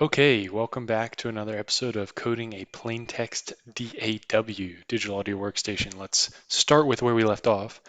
Okay, welcome back to another episode of Coding a Plaintext DAW, Digital Audio Workstation. Let's start with where we left off.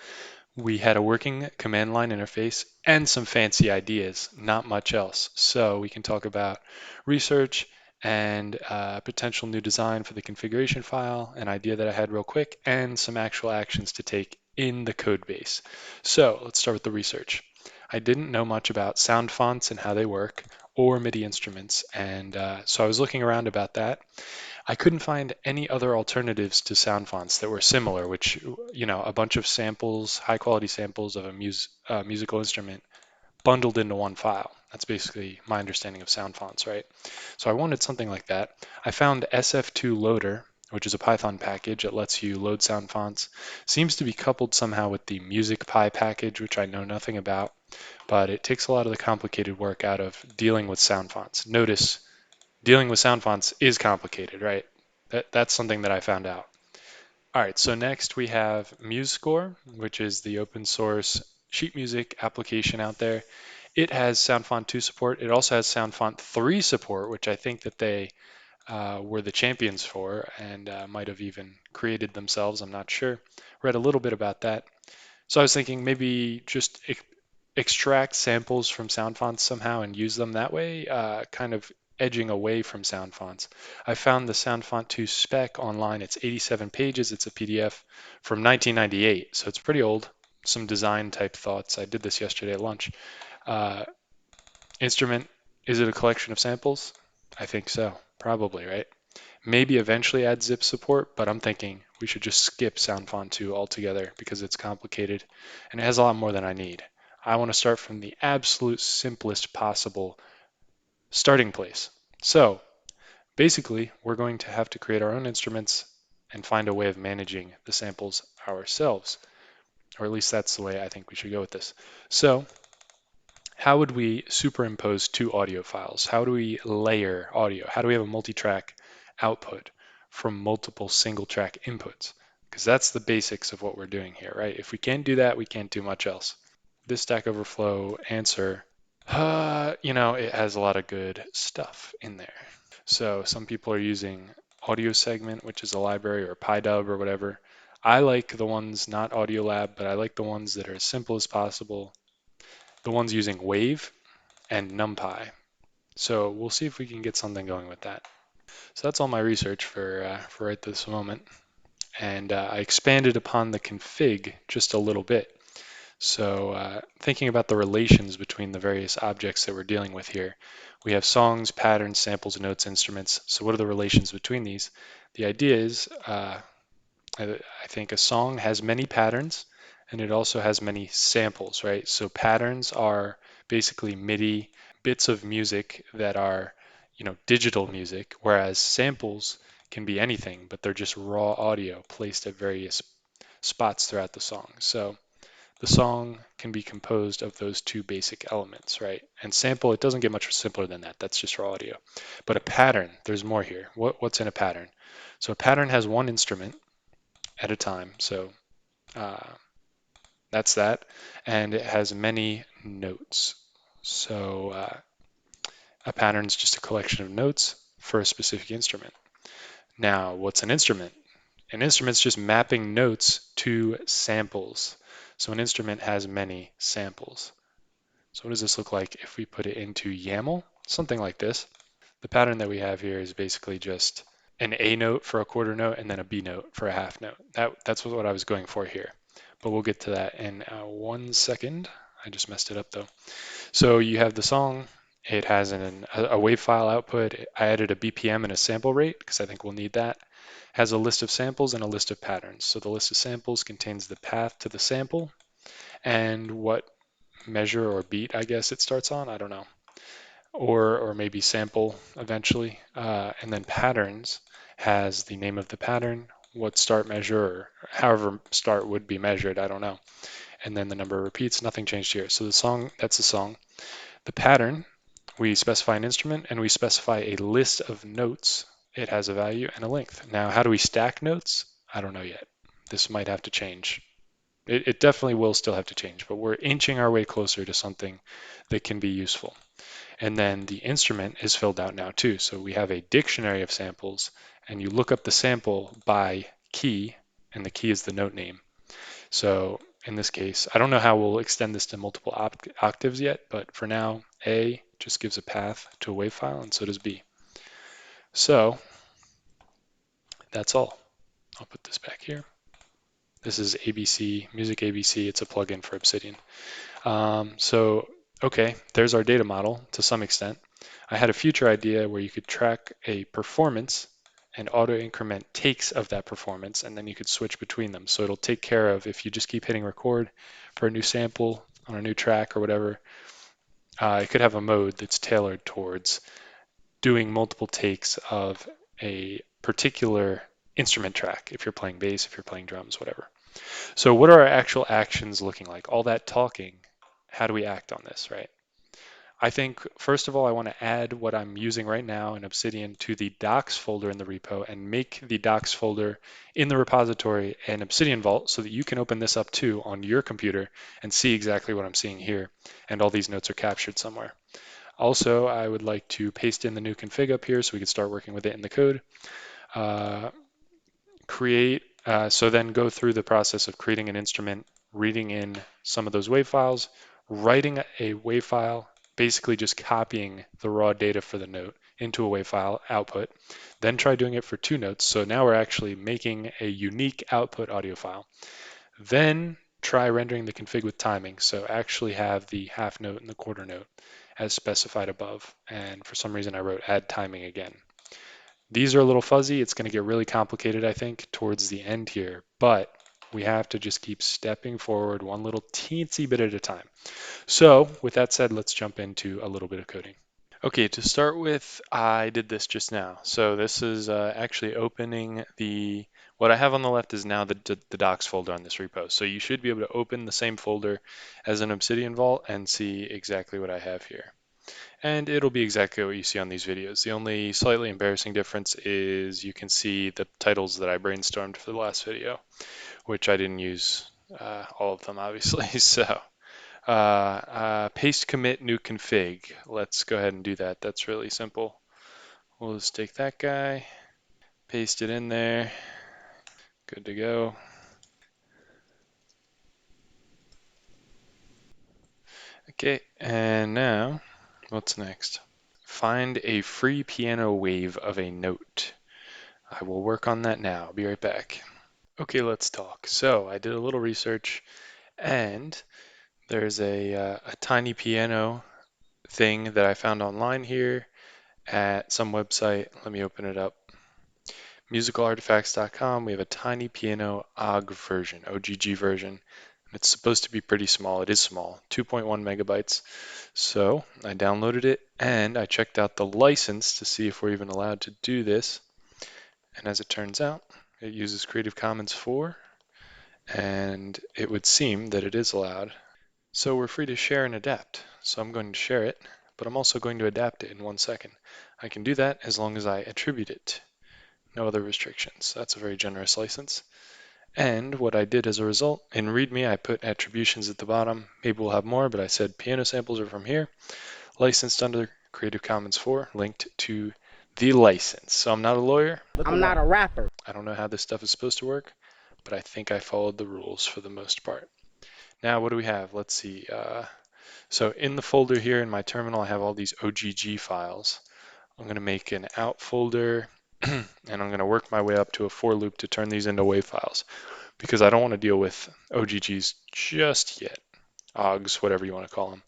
We had a working command line interface and some fancy ideas, not much else. So we can talk about research and potential new design for the configuration file, an idea that I had real quick, and some actual actions to take in the code base. So let's start with the research. I didn't know much about sound fonts and how they work, or MIDI instruments, and so I was looking around about that. I couldn't find any other alternatives to sound fonts that were similar, which, a bunch of samples, high quality samples of a musical instrument bundled into one file. That's basically my understanding of sound fonts, right? So I wanted something like that. I found SF2 Loader, which is a Python package that lets you load sound fonts. Seems to be coupled somehow with the MusicPy package, which I know nothing about, but it takes a lot of the complicated work out of dealing with sound fonts. Notice dealing with sound fonts is complicated, right? That's something that I found out. All right, so next we have MuseScore, which is the open source sheet music application out there. It has SoundFont 2 support. It also has SoundFont 3 support, which I think that they were the champions for and might have even created themselves. I'm not sure. Read a little bit about that. So I was thinking maybe just extract samples from sound fonts somehow and use them that way, kind of edging away from sound fonts. I found the SoundFont 2 spec online. It's 87 pages. It's a PDF from 1998, so it's pretty old. Some design type thoughts. I did this yesterday at lunch. Uh, Instrument, is it a collection of samples? I think so, probably, right? Maybe eventually add zip support, but I'm thinking we should just skip SoundFont 2 altogether because it's complicated and it has a lot more than I need. I want to start from the absolute simplest possible starting place. So basically, we're going to have to create our own instruments and find a way of managing the samples ourselves, or at least that's the way I think we should go with this. So how would we superimpose two audio files? How do we layer audio? How do we have a multi-track output from multiple single-track inputs? Because that's the basics of what we're doing here, right? If we can't do that, we can't do much else. This Stack Overflow answer, it has a lot of good stuff in there. So some people are using Audio Segment, which is a library, or PyDub or whatever. I like the ones not Audiolab, but I like the ones that are as simple as possible. The ones using Wave and NumPy. So we'll see if we can get something going with that. So that's all my research for right this moment. And I expanded upon the config just a little bit. So thinking about the relations between the various objects that we're dealing with here, we have songs, patterns, samples, notes, instruments. So what are the relations between these? The idea is, I think a song has many patterns and it also has many samples, right? So patterns are basically MIDI bits of music that are, digital music, whereas samples can be anything, but they're just raw audio placed at various spots throughout the song. So the song can be composed of those two basic elements, right? And sample, it doesn't get much simpler than that. That's just raw audio. But a pattern, there's more here. What's in a pattern? So a pattern has one instrument at a time. So uh, that's that. And it has many notes. So a pattern is just a collection of notes for a specific instrument. Now, what's an instrument? An instrument's just mapping notes to samples. So an instrument has many samples. So what does this look like if we put it into YAML? Something like this. The pattern that we have here is basically just an A note for a quarter note and then a B note for a half note. That's what I was going for here. But we'll get to that in 1 second. I just messed it up though. So you have the song. It has a WAV file output. I added a BPM and a sample rate because I think we'll need that. It has a list of samples and a list of patterns. So the list of samples contains the path to the sample and what measure or beat, I guess it starts on. I don't know. Or maybe sample eventually. And then patterns has the name of the pattern, what start measure, or however start would be measured, I don't know. And then the number of repeats, nothing changed here. So the song, that's the song. The pattern, we specify an instrument and we specify a list of notes. It has a value and a length. Now, how do we stack notes? I don't know yet. This might have to change. It definitely will still have to change, but we're inching our way closer to something that can be useful. And then the instrument is filled out now too. So we have a dictionary of samples, and you look up the sample by key, and the key is the note name. So in this case, I don't know how we'll extend this to multiple octaves yet, but for now, A just gives a path to a wave file, and so does B. So that's all. I'll put this back here. This is ABC, Music ABC. It's a plugin for Obsidian. Okay, there's our data model to some extent. I had a future idea where you could track a performance and auto increment takes of that performance, and then you could switch between them. So it'll take care of if you just keep hitting record for a new sample on a new track or whatever. It could have a mode that's tailored towards doing multiple takes of a particular instrument track, if you're playing bass, if you're playing drums, whatever. So what are our actual actions looking like? All that talking, how do we act on this, right? I think, first of all, I want to add what I'm using right now in Obsidian to the docs folder in the repo and make the docs folder in the repository an Obsidian Vault so that you can open this up too on your computer and see exactly what I'm seeing here. And all these notes are captured somewhere. Also, I would like to paste in the new config up here so we can start working with it in the code. So then go through the process of creating an instrument, reading in some of those WAV files, writing a WAV file, basically just copying the raw data for the note into a WAV file output, then try doing it for 2 notes. So now we're actually making a unique output audio file. Then try rendering the config with timing. So actually have the half note and the quarter note as specified above. And for some reason I wrote add timing again. These are a little fuzzy. It's going to get really complicated, I think, towards the end here, but we have to just keep stepping forward one little teensy bit at a time. So with that said, let's jump into a little bit of coding. Okay, to start with, I did this just now. So this is actually opening what I have on the left is now the docs folder on this repo. So you should be able to open the same folder as an Obsidian Vault and see exactly what I have here. And it'll be exactly what you see on these videos. The only slightly embarrassing difference is you can see the titles that I brainstormed for the last video, which I didn't use all of them, obviously. So paste commit new config. Let's go ahead and do that. That's really simple. We'll just take that guy, paste it in there. Good to go. Okay, and now what's next? Find a free piano wave of a note. I will work on that now. I'll be right back. Okay, let's talk. So I did a little research, and there's a tiny piano thing that I found online here at some website. Let me open it up. Musicalartifacts.com. We have a tiny piano OGG version. And it's supposed to be pretty small. It is small, 2.1 megabytes. So I downloaded it and I checked out the license to see if we're even allowed to do this. And as it turns out, it uses Creative Commons 4, and it would seem that it is allowed. So we're free to share and adapt. So I'm going to share it, but I'm also going to adapt it in 1 second. I can do that as long as I attribute it. No other restrictions. That's a very generous license. And what I did as a result, in README, I put attributions at the bottom. Maybe we'll have more, but I said piano samples are from here. Licensed under Creative Commons 4, linked to the license. So I'm not a lawyer. I'm not a rapper. I don't know how this stuff is supposed to work, but I think I followed the rules for the most part. Now, what do we have? Let's see. So in the folder here in my terminal, I have all these OGG files. I'm going to make an out folder, and I'm going to work my way up to a for loop to turn these into WAV files, because I don't want to deal with OGGs just yet. OGs, whatever you want to call them.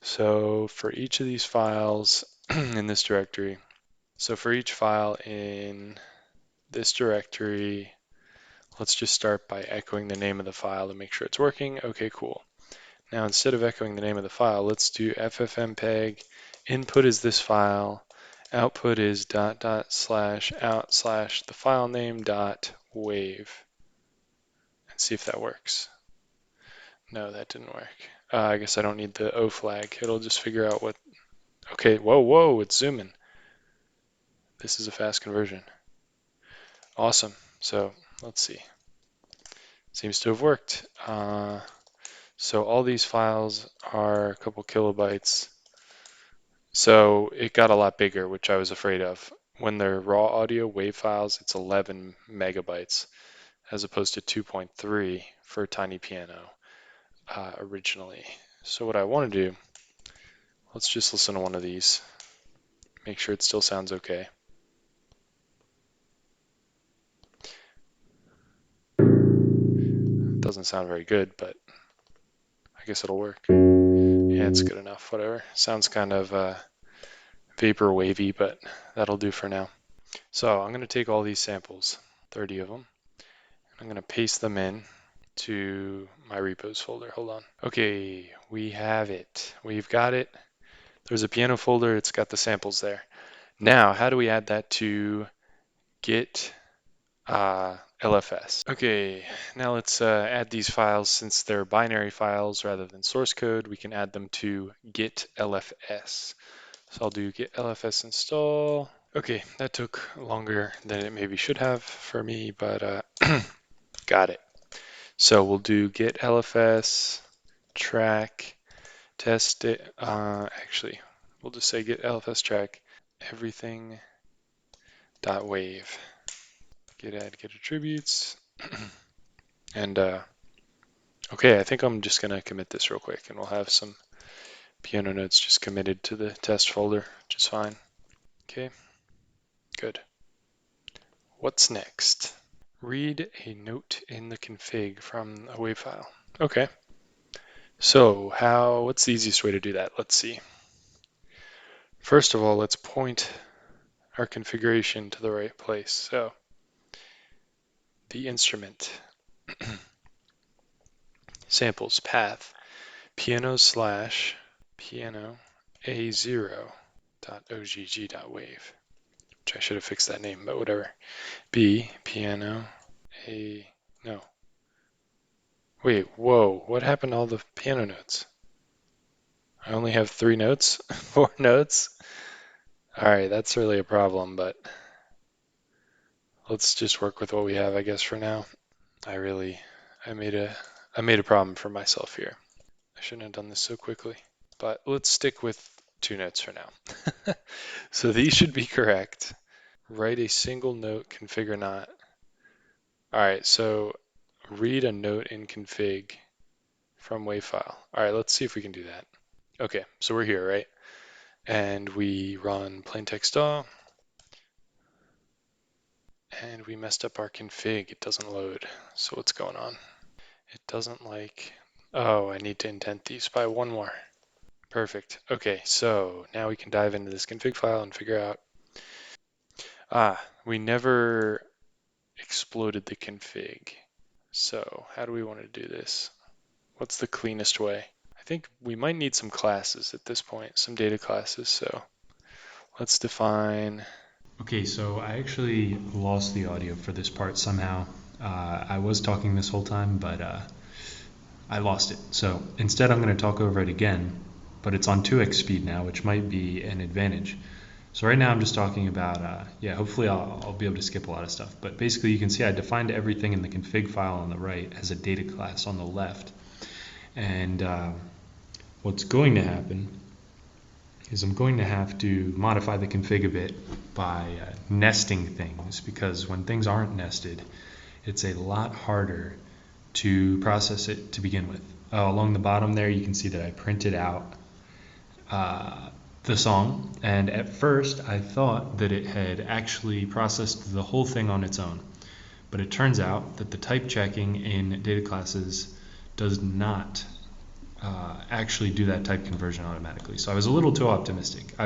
So for each of these files in this directory, so for each file in this directory, let's just start by echoing the name of the file to make sure it's working. Okay, cool. Now instead of echoing the name of the file, let's do ffmpeg. Input is this file. Output is dot dot slash out slash the file name dot wave. And see if that works. No, that didn't work. I guess I don't need the O flag. It'll just figure out what. Okay, whoa, it's zooming. This is a fast conversion. Awesome. So let's see. Seems to have worked. So all these files are a couple kilobytes. So it got a lot bigger, which I was afraid of. When they're raw audio WAV files, it's 11 megabytes as opposed to 2.3 for a tiny piano originally. So what I want to do, let's just listen to one of these, make sure it still sounds okay. It doesn't sound very good, but I guess it'll work. Yeah, it's good enough, whatever. Sounds kind of vapor wavy, but that'll do for now. So I'm going to take all these samples, 30 of them, and I'm going to paste them in to my repos folder. Hold on. Okay, we have it. We've got it. There's a piano folder. It's got the samples there. Now, how do we add that to Git LFS? Okay, now let's add these files. Since they're binary files rather than source code, we can add them to Git LFS. So I'll do Git LFS install. Okay, that took longer than it maybe should have for me, but got it. So we'll do Git LFS track test it. Actually, we'll just say Git LFS track everything dot wave. Git add git attributes. And okay, I think I'm just gonna commit this real quick, and we'll have some piano notes just committed to the test folder, which is fine. Okay, good. What's next? Read a note in the config from a WAV file. Okay. So what's the easiest way to do that? Let's see. First of all, let's point our configuration to the right place. So the instrument, samples, path, piano slash piano a0.ogg.wave, which I should have fixed that name, but whatever. B, piano no. Wait, whoa, what happened to all the piano notes? I only have 3 notes, 4 notes. All right, that's really a problem, but let's just work with what we have, I guess, for now. I made a problem for myself here. I shouldn't have done this so quickly, but let's stick with 2 notes for now. So these should be correct. Write a single note config or not. All right, so read a note in config from WAV file. All right, let's see if we can do that. Okay, so we're here, right? And we run Plaintext DAW, and we messed up our config. It doesn't load. So what's going on? It doesn't like, oh, I need to indent these by 1 more. Perfect. Okay, so now we can dive into this config file and figure out, we never exploded the config. So how do we want to do this? What's the cleanest way? I think we might need some classes at this point, some data classes. So let's define. Okay, so I actually lost the audio for this part somehow. I was talking this whole time, but I lost it. So instead I'm going to talk over it again, but it's on 2x speed now, which might be an advantage. So right now I'm just talking about, hopefully I'll be able to skip a lot of stuff. But basically you can see I defined everything in the config file on the right as a data class on the left. And what's going to happen is I'm going to have to modify the config a bit by nesting things, because when things aren't nested, it's a lot harder to process it to begin with. Along the bottom there, you can see that I printed out the song, and at first I thought that it had actually processed the whole thing on its own, but it turns out that the type checking in Dataclasses does not actually do that type conversion automatically. So I was a little too optimistic.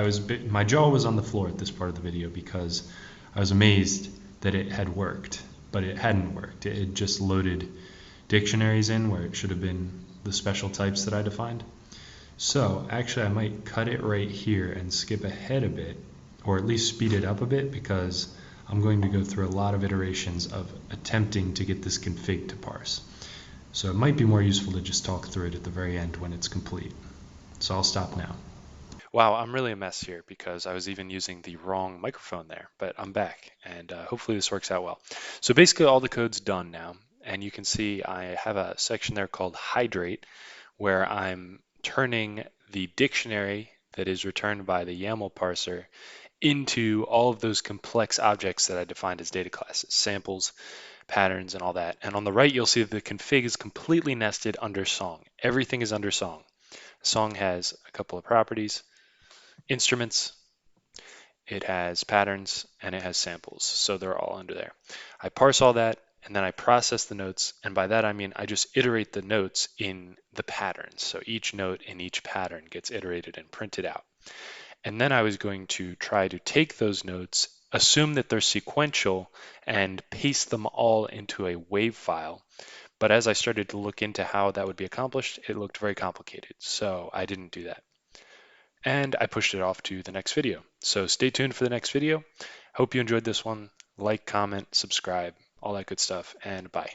My jaw was on the floor at this part of the video because I was amazed that it had worked, but it hadn't worked. It had just loaded dictionaries in where it should have been the special types that I defined. So actually I might cut it right here and skip ahead a bit, or at least speed it up a bit, because I'm going to go through a lot of iterations of attempting to get this config to parse. So it might be more useful to just talk through it at the very end when it's complete. So I'll stop now. Wow, I'm really a mess here because I was even using the wrong microphone there, but I'm back, and hopefully this works out well. So basically all the code's done now, and you can see I have a section there called hydrate, where I'm turning the dictionary that is returned by the YAML parser into all of those complex objects that I defined as data classes, samples, patterns, and all that. And on the right, you'll see that the config is completely nested under song. Everything is under song. Song has a couple of properties, instruments, it has patterns, and it has samples. So they're all under there. I parse all that, and then I process the notes. And by that, I mean I just iterate the notes in the patterns. So each note in each pattern gets iterated and printed out. And then I was going to try to take those notes, assume that they're sequential, and paste them all into a WAV file. But as I started to look into how that would be accomplished, it looked very complicated. So I didn't do that. And I pushed it off to the next video. So stay tuned for the next video. Hope you enjoyed this one. Like, comment, subscribe, all that good stuff, and bye.